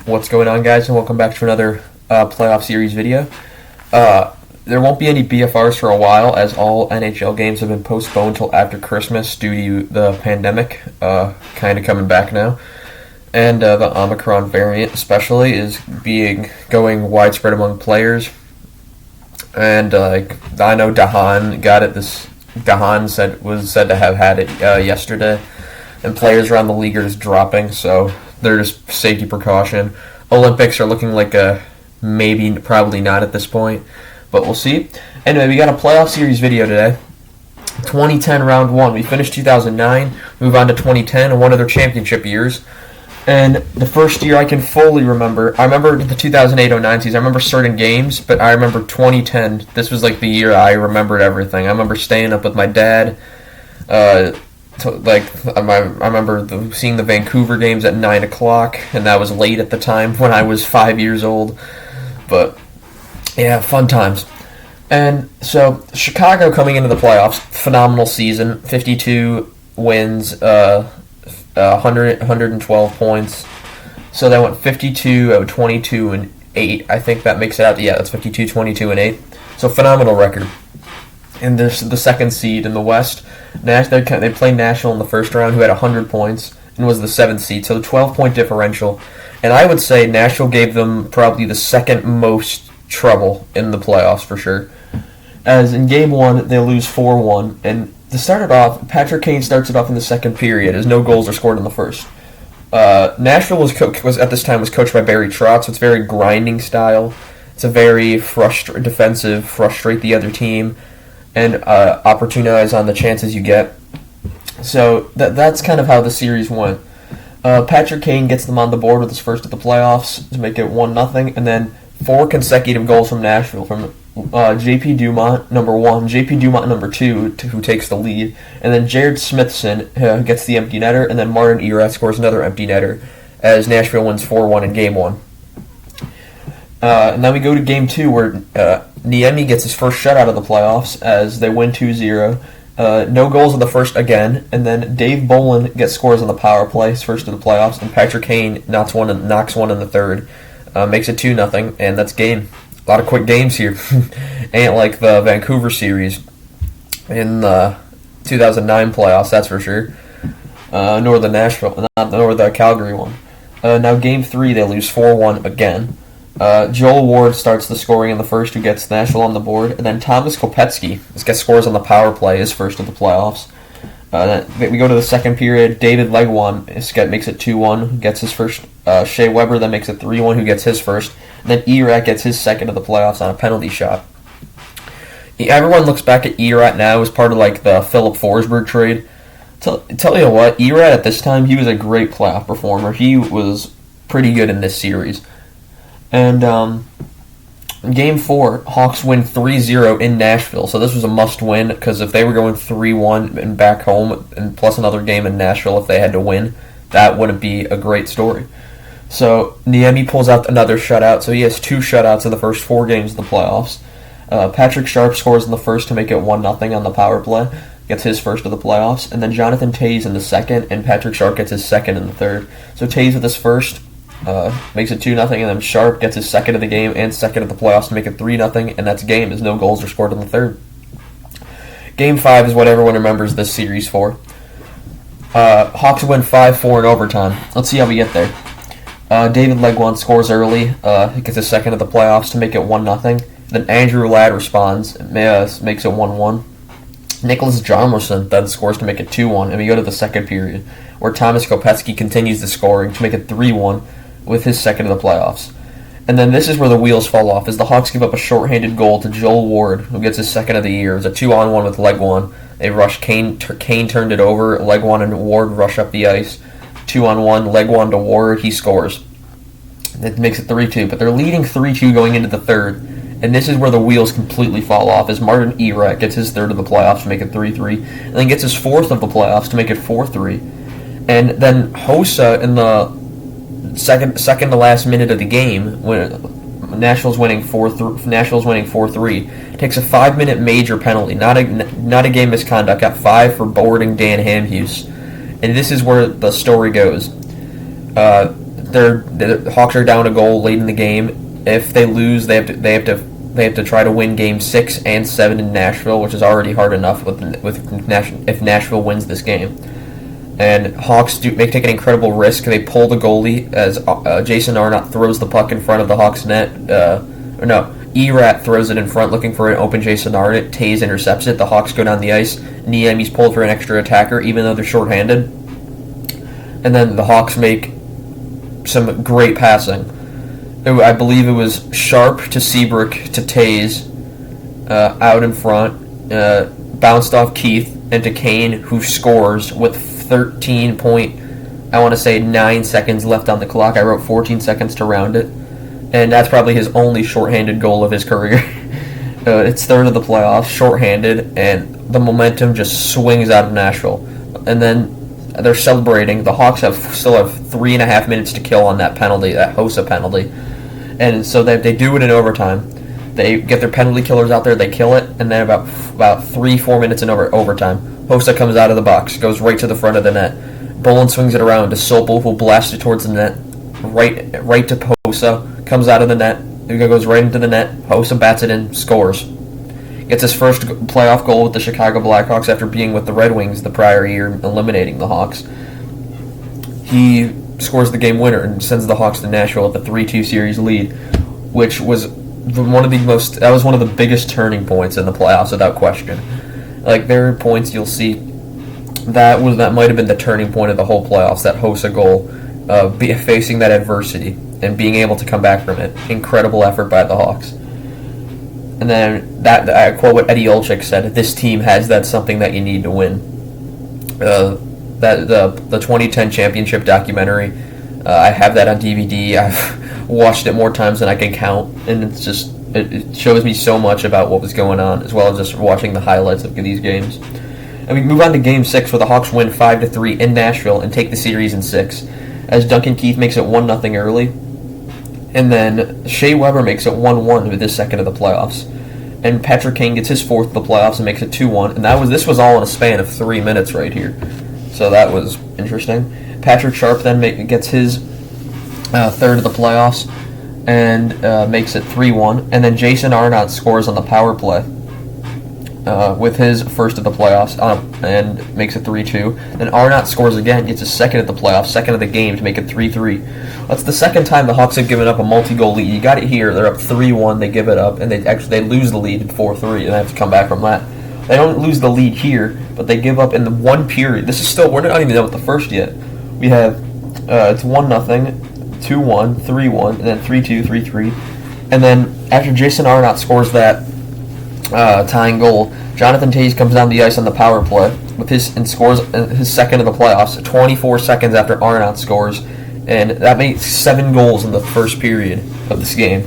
What's going on, guys, and welcome back to another playoff series video. There won't be any BFRs for a while, as all NHL games have been postponed until after Christmas due to the pandemic kind of coming back now. And the Omicron variant especially is going widespread among players. And I know Dahan got it. Dahan was said to have had it yesterday, and players around the league are just dropping, so they're just safety precaution. Olympics are looking like probably not at this point, but we'll see. Anyway, we got a playoff series video today. 2010 round one. We finished 2009, move on to 2010 and one of their championship years. And the first year I can fully remember, I remember the 2008-09 season. I remember certain games, but I remember 2010. This was like the year I remembered everything. I remember staying up with my dad. I remember seeing the Vancouver games at 9 o'clock, and that was late at the time when I was 5 years old. But, yeah, fun times. And so, Chicago coming into the playoffs, phenomenal season, 52 wins, 112 points. So they went 52, 22, and 8. I think that makes it out. Yeah, that's 52, 22, and 8. So, phenomenal record. And the second seed in the West. They played Nashville in the first round, who had 100 points and was the 7th seed, so the 12-point differential. And I would say Nashville gave them probably the second most trouble in the playoffs for sure. As in Game 1, they lose 4-1, and to start it off, Patrick Kane starts it off in the second period, as no goals are scored in the first. Nashville was at this time coached by Barry Trotz, so it's very grinding style. It's a very defensive, frustrate the other team, and opportunize on the chances you get. So that's kind of how the series went. Patrick Kane gets them on the board with his first of the playoffs to make it 1-0, and then 4 consecutive goals from Nashville, from J.P. Dumont, number 1, J.P. Dumont, number 2, who takes the lead, and then Jared Smithson gets the empty netter, and then Martin Erat scores another empty netter, as Nashville wins 4-1 in Game 1. And then we go to Game 2, where Niemi gets his first shutout of the playoffs as they win 2-0. No goals in the first again, and then Dave Bolin gets scores on the power play, his first of the playoffs, and Patrick Kane knocks one in the third, makes it 2-0, and that's game. A lot of quick games here. Ain't like the Vancouver series in the 2009 playoffs, that's for sure. Nor the Calgary one. Now Game 3, they lose 4-1 again. Joel Ward starts the scoring in the first, who gets Nashville on the board, and then Thomas Kopecky gets scores on the power play, his first of the playoffs. Then we go to the second period. David Legwand makes it 2-1, gets his first. Shea Weber then makes it 3-1, who gets his first. And then Erat gets his second of the playoffs on a penalty shot. Everyone looks back at Erat now as part of like the Philip Forsberg trade. Tell you what, Erat at this time, he was a great playoff performer. He was pretty good in this series. And Game 4, Hawks win 3-0 in Nashville. So this was a must-win, because if they were going 3-1 and back home, and plus another game in Nashville if they had to win, that wouldn't be a great story. So Niemi pulls out another shutout, so he has 2 shutouts in the first 4 games of the playoffs. Patrick Sharp scores in the first to make it 1-0 on the power play, gets his first of the playoffs, and then Jonathan Toews in the second, and Patrick Sharp gets his second in the third. So Toews with his first, makes it 2-0, and then Sharp gets his second of the game and second of the playoffs to make it 3-0, and that's game, as no goals are scored in the third. Game 5 is what everyone remembers this series for. Hawks win 5-4 in overtime. Let's see how we get there. David Legwand scores early, he gets his second of the playoffs to make it 1-0. Then Andrew Ladd responds, makes it 1-1. Nicholas Hjalmarsson then scores to make it 2-1, and we go to the second period, where Thomas Kopecky continues the scoring to make it 3-1 with his second of the playoffs. And then this is where the wheels fall off, as the Hawks give up a shorthanded goal to Joel Ward, who gets his second of the year. It was a 2-on-1 with Legwand. They rushed Kane turned it over, Legwand and Ward rush up the ice. 2-on-1, Legwand to Ward, he scores. It makes it 3-2, but they're leading 3-2 going into the third. And this is where the wheels completely fall off, as Martin Erat gets his third of the playoffs to make it 3-3, and then gets his fourth of the playoffs to make it 4-3. And then Hossa in the second to last minute of the game, when Nashville's winning 4-3, takes a 5-minute major penalty, not a game misconduct, got 5 for boarding Dan Hamhuis. And this is where the story goes. the Hawks are down a goal late in the game. If they lose, they have to try to win Game 6 and 7 in Nashville, which is already hard enough if Nashville wins this game. And Hawks take an incredible risk. They pull the goalie as Jason Arnott throws the puck in front of the Hawks net. Erat throws it in front looking for an open Jason Arnott. Tays intercepts it. The Hawks go down the ice. Niemi's pulled for an extra attacker even though they're shorthanded. And then the Hawks make some great passing. I believe it was Sharp to Seabrook to Tays out in front. Bounced off Keith into Kane, who scores with 9 seconds left on the clock. I wrote 14 seconds to round it. And that's probably his only shorthanded goal of his career. It's third of the playoffs, shorthanded, and the momentum just swings out of Nashville. And then they're celebrating. The Hawks still have 3.5 minutes to kill on that penalty, that Hossa penalty. And so they do it in overtime. They get their penalty killers out there, they kill it, and then about 3-4 minutes in overtime, Hossa comes out of the box, goes right to the front of the net. Bolin swings it around to Sopel, who blasts it towards the net, right to Hossa, comes out of the net, it goes right into the net, Hossa bats it in, scores. Gets his first playoff goal with the Chicago Blackhawks after being with the Red Wings the prior year, eliminating the Hawks. He scores the game winner and sends the Hawks to Nashville with a 3-2 series lead, which was one of the biggest turning points in the playoffs without question. Like, there are points you'll see that might have been the turning point of the whole playoffs, that Hossa goal, facing that adversity and being able to come back from it. Incredible effort by the Hawks. And then I quote what Eddie Olczyk said: "This team has that something that you need to win." The 2010 championship documentary, I have that on DVD. I've watched it more times than I can count, and it shows me so much about what was going on, as well as just watching the highlights of these games. And we move on to Game 6, where the Hawks win 5-3 in Nashville and take the series in 6, as Duncan Keith makes it 1-0 early. And then Shea Weber makes it 1-1 with his second of the playoffs. And Patrick Kane gets his fourth of the playoffs and makes it 2-1. And this was all in a span of 3 minutes right here. So that was interesting. Patrick Sharp then gets his third of the playoffs and makes it 3-1. And then Jason Arnott scores on the power play with his first of the playoffs and makes it 3-2. Then Arnott scores again, gets his second of the playoffs, second of the game to make it 3-3. That's the second time the Hawks have given up a multi-goal lead. You got it here. They're up 3-1. They give it up, and they lose the lead at 4-3, and they have to come back from that. They don't lose the lead here, but they give up in the one period. We're not even done with the first yet. We have it's 1-0, 2-1, 3-1, and then 3-2, 3-3. And then after Jason Arnott scores that tying goal, Jonathan Tays comes down the ice on the power play and scores his second of the playoffs 24 seconds after Arnott scores. And that makes 7 goals in the first period of this game.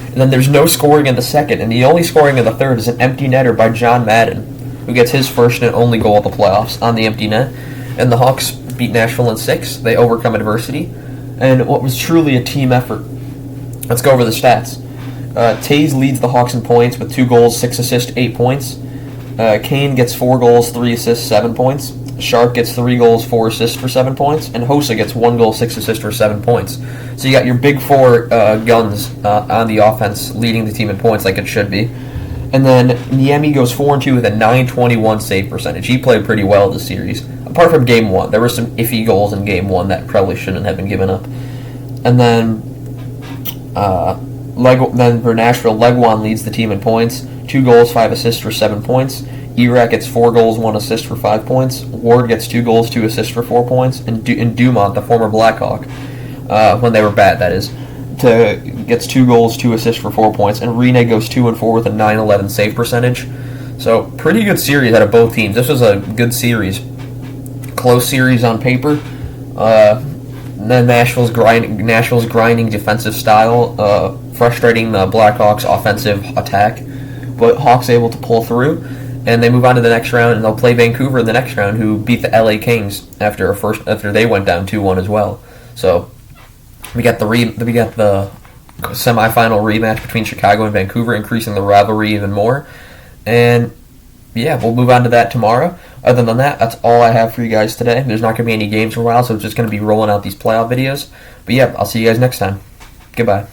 And then there's no scoring in the second, and the only scoring in the third is an empty netter by John Madden, who gets his first and only goal of the playoffs on the empty net. And the Hawks beat Nashville in 6. They overcome adversity. And what was truly a team effort. Let's go over the stats. Tays leads the Hawks in points with 2 goals, 6 assists, 8 points. Kane gets 4 goals, 3 assists, 7 points. Sharp gets 3 goals, 4 assists for 7 points, and Hossa gets 1 goal, 6 assists for 7 points. So you got your big 4 guns on the offense leading the team in points like it should be. And then Niemi goes 4-2 with a .921 save percentage. He played pretty well this series. Apart from Game 1. There were some iffy goals in Game 1 that probably shouldn't have been given up. And then for Nashville, Legwan leads the team in points. 2 goals, 5 assists for 7 points. Erat gets 4 goals, 1 assist for 5 points. Ward gets 2 goals, 2 assists for 4 points. And Dumont, the former Blackhawk, when they were bad, that is, gets 2 goals, 2 assists for 4 points. And Rene goes 2-4 with a .911 save percentage. So pretty good series out of both teams. This was a good series. Close series on paper. Then Nashville's grinding defensive style, frustrating the Blackhawks' offensive attack. But Hawks able to pull through. And they move on to the next round, and they'll play Vancouver in the next round, who beat the LA Kings after they went down 2-1 as well. So we got the semifinal rematch between Chicago and Vancouver, increasing the rivalry even more. And yeah, we'll move on to that tomorrow. Other than that, that's all I have for you guys today. There's not going to be any games for a while, so it's just going to be rolling out these playoff videos. But yeah, I'll see you guys next time. Goodbye.